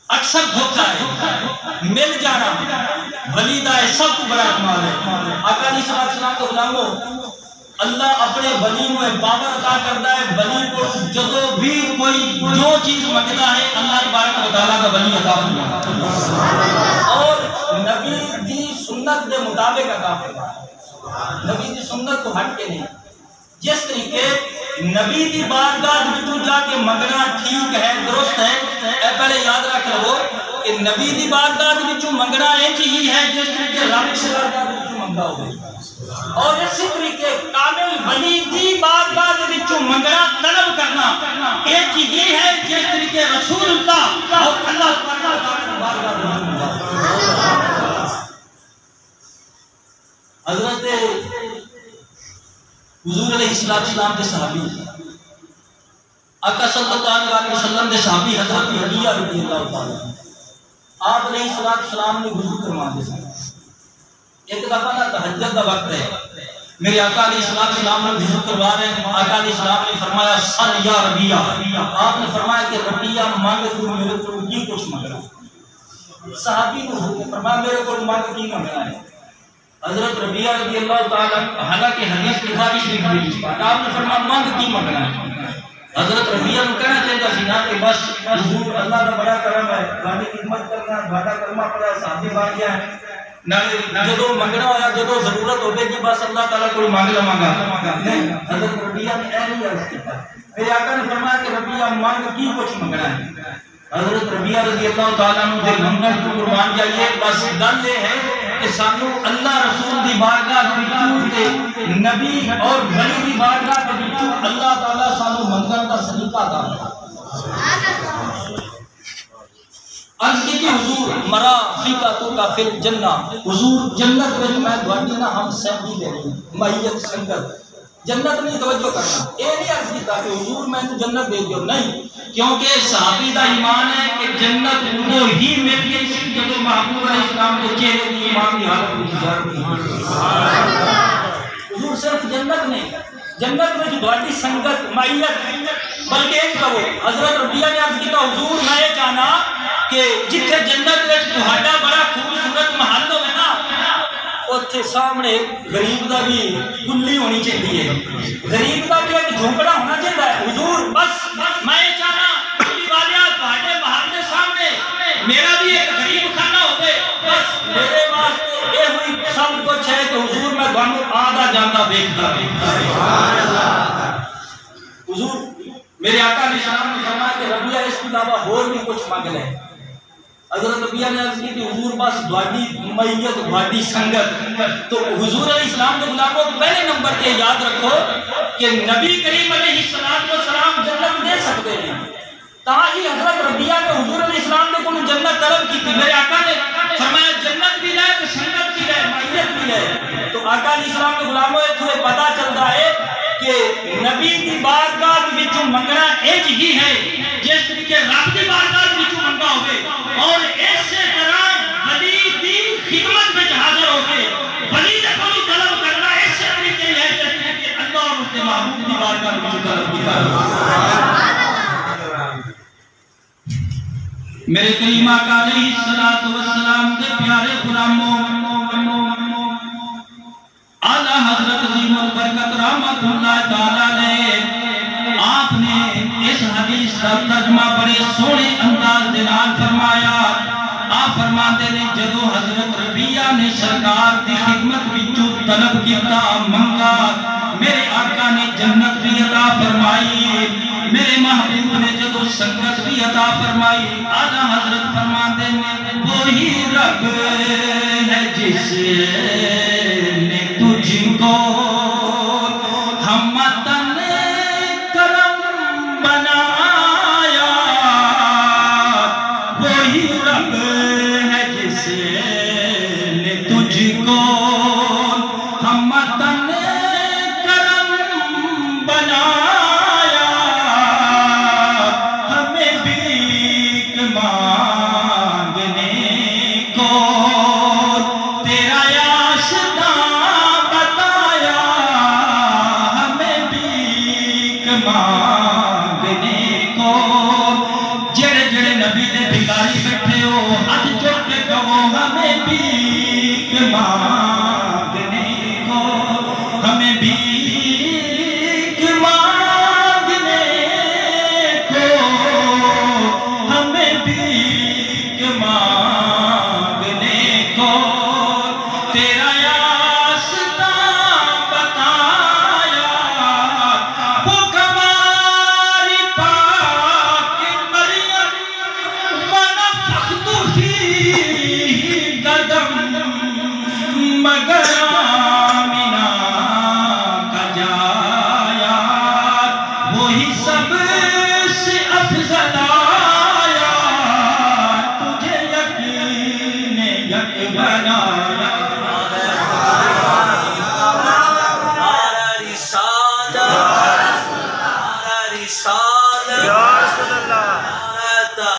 اکثر دھوکہ ہے، مل جانا ولی دا ہے، سب کو بڑا کمال ہے۔ آقا علیہ السلام کو غلامو اللہ اپنے ولی کو پاور عطا کرتا ہے، ولی کو جدو بھی کوئی جو چیز منگتا ہے اللہ تبارک و تعالیٰ کا ولی عطا فرماتا ہے، اور نبی دی سنت کے مطابق عطا فرماتا ہے، نبی دی سنت کو ہٹ کے نہیں۔ جس طریقے نبی دی بارگاہ وچوں جا کے منگنا ٹھیک ہے، درست ہے، اے پہلے یاد رکھ لو کہ نبی دی بارگاہ وچوں منگنا ایک ہی ہے جس طریقے رب سے بارگاہ وچوں منگا ہوگا، اور اسی طریقے کامل ولی دی بارگاہ وچوں منگنا طلب کرنا ایک ہی ہے جس طریقے رسول اللہ اور اللہ تعالیٰ کی بارگاہ وچوں منگا۔ حضرت حضور علیہ السلام کے صحابی آقا صلی اللہ علیہ وسلم کے صحابی حضرت علی رضی اللہ تعالیٰ آپ علیہ السلام نے وضو کروا دے سن۔ ایک دفعہ نا تہجد کا وقت ہے، میرے آقا علیہ السلام نے وضو کروا رہے ہیں، آقا علیہ السلام نے فرمایا سل یا ربیہ، آپ نے فرمایا کہ ربیہ مانگ تو میرے کو کی کچھ منگنا۔ صحابی نے فرمایا میرے کو مانگ کی منگنا ہے۔ حضرت ربیہ رضی اللہ تعالیٰ حالانکہ حدیث بخاری شریف میں آپ نے فرمایا مانگ کی منگنا ہے۔ حضرت ربیہ کو کہنا چاہتا سی نا کہ بس حضور اللہ کا بڑا کرم ہے، گاڑی خدمت کرنا گھاٹا کرما پڑا صحابی بن گیا ہے، جدو منگنا ہویا جدو ضرورت ہوگی کہ بس اللہ تعالیٰ کو مانگ لواں گا نہیں۔ حضرت ربیہ نے اے نہیں عرض کیا، میرے آقا نے فرمایا کہ ربیہ مانگ کی کچھ منگنا ہے۔ حضرت ربیہ رضی اللہ تعالیٰ عنہ دے منگن کو قربان جائیے، بس گل یہ ہے کہ سانو اللہ رسول دی بارگاہ وچوں تے نبی اور ولی دی بارگاہ وچوں اللہ تعالیٰ سانو منگن دا سلیقہ عطا فرمائے۔ عرض کی کہ حضور مرا فیقاتو کا فی الجنہ، حضور جنت میں میں تھوڑی نا ہم سہبی دینی مائیت سنگت جنت نہیں توجہ کرنا، اے نہیں عرض کیتا کہ حضور میں تو جنت دے دیو نہیں، کیونکہ صحابی دا ایمان ہے کہ جنت انہوں ہی مل گئی سی جدو محبوب علیہ السلام کے چہرے کی ایمان کی حالت میں گزار دی۔ حضور صرف جنت نہیں، جنت میں جو دوڑی سنگت مائیت بلکہ ایک کہو حضرت ربیہ نے عرض کیتا حضور میں یہ چاہنا کہ جتھے جنت میں تہاڈا بڑا خوبصورت محل ہوگا نا اتھے سامنے غریب دا بھی کلی ہونی چاہیے، غریب دا بھی ایک جھونپڑا ہونا چاہیے۔ حضور بس میں یہ چاہنا کلی والیا تہاڈے محل کے سامنے میرا بھی ایک غریب خانہ ہوگے، بس میرے واسطے یہ ہوئی سب کچھ ہے کہ حضور میں تھانوں آدھا جانتا دیکھتا۔ حضور میرے آقا علیہ السلام نے فرمایا کہ ربیہ اس کے علاوہ اور بھی کچھ مانگ لے۔ حضرت ربیہ نے عرض کی کہ حضور بس دواڈی میت دواڈی سنگت، تو حضور علیہ السلام کے غلاموں پہلے نمبر کے یاد رکھو کہ نبی کریم علیہ السلام جنت دے سکتے ہیں، تاہی حضرت ربیہ نے حضور علیہ السلام نے کوئی جنت طلب کی تھی، میرے آقا نے فرمایا جنت بھی لے تو سنگت بھی لے میت بھی لے۔ تو آقا علیہ السلام کے غلاموں تمہیں پتہ چلتا ہے کہ نبی دی بارگاہ وچوں منگنا ایک ہی ہے جس طریقے رب دی بارگاہ وچوں منگا ہوئے، اور اسی طرح ولی دی خدمت وچ حاضر ہو کے ولی دے کولوں طلب کرنا اسی طریقے ہے جس طریقے اللہ اور اس کے محبوب دی بارگاہ وچوں طلب کیتا۔ میرے کریم آقا علیہ السلام کے پیارے غلاموں اعلیٰ حضرت عظیم البرکت رحمت اللہ تعالیٰ نے آپ نے اس حدیث کا ترجمہ بڑے سونے انداز دلال فرمایا۔ آپ فرماتے نے جدو حضرت ربیہ نے سرکار دی خدمت وچوں طلب کیتا منگا، میرے آقا نے جنت بھی عطا فرمائی، میرے محبوب نے جدو سنگت بھی عطا فرمائی۔ اعلیٰ حضرت فرماتے نے وہی رب ہے جس نے تجھ کو ہمتن کرم بنایا، وہی رب ہے جس نے تجھ کو ہمتن کرم بنایا، ہمیں بھیک مانگنے کو تیرا یاشتہ بتایا، ہمیں بھیک مانگنے کو جڑے جڑے نبی دے بھکاری بیٹھے ہو ہاتھ جوڑ کے کہو ہمیں بھیک مانگنے کو ہمیں بھیک مانگنے کو ہمیں بھیک